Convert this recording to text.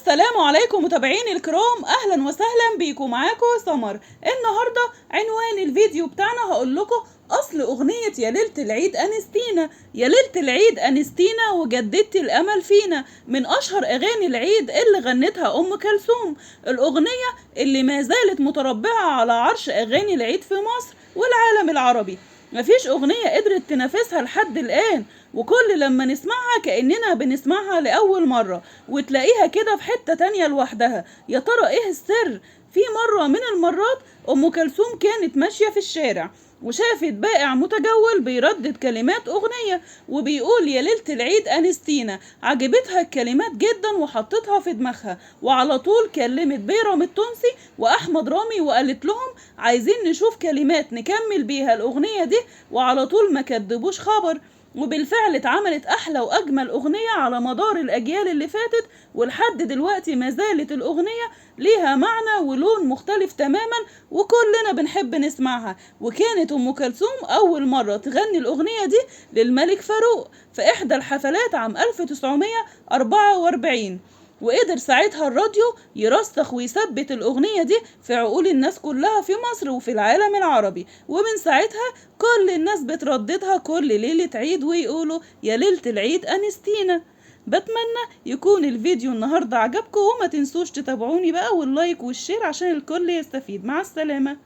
السلام عليكم متابعيني الكرام، اهلا وسهلا بيكم. معاكم سمر. النهارده عنوان الفيديو بتاعنا هقول لكم اصل اغنيه يا ليله العيد انستينا. يا ليله العيد انستينا وجددت الامل فينا، من اشهر اغاني العيد اللي غنتها ام كلثوم. الاغنيه اللي ما زالت متربعه على عرش اغاني العيد في مصر والعالم العربي. مفيش اغنيه قدرت تنافسها لحد الان، وكل لما نسمعها كأننا بنسمعها لأول مرة، وتلاقيها كده في حتة تانية لوحدها. يا ترى ايه السر؟ في مرة من المرات أم كلثوم كانت ماشية في الشارع وشافت بائع متجول بيردد كلمات أغنية وبيقول يا ليلة العيد أنستينا. عجبتها الكلمات جدا وحطتها في دماغها، وعلى طول كلمت بيرام التونسي وأحمد رامي وقالت لهم عايزين نشوف كلمات نكمل بيها الأغنية دي، وعلى طول ما كدبوش خبر. وبالفعل اتعملت احلى واجمل اغنية على مدار الاجيال اللي فاتت، ولحد دلوقتي ما زالت الاغنية ليها معنى ولون مختلف تماما وكلنا بنحب نسمعها. وكانت ام كلثوم اول مرة تغني الاغنية دي للملك فاروق في احدى الحفلات عام 1944، وقدر ساعتها الراديو يرسخ ويثبت الأغنية دي في عقول الناس كلها في مصر وفي العالم العربي. ومن ساعتها كل الناس بترددها كل ليلة عيد ويقولوا يا ليلة العيد أنستينا. بتمنى يكون الفيديو النهاردة عجبكم، وما تنسوش تتابعوني بقى واللايك والشير عشان الكل يستفيد. مع السلامة.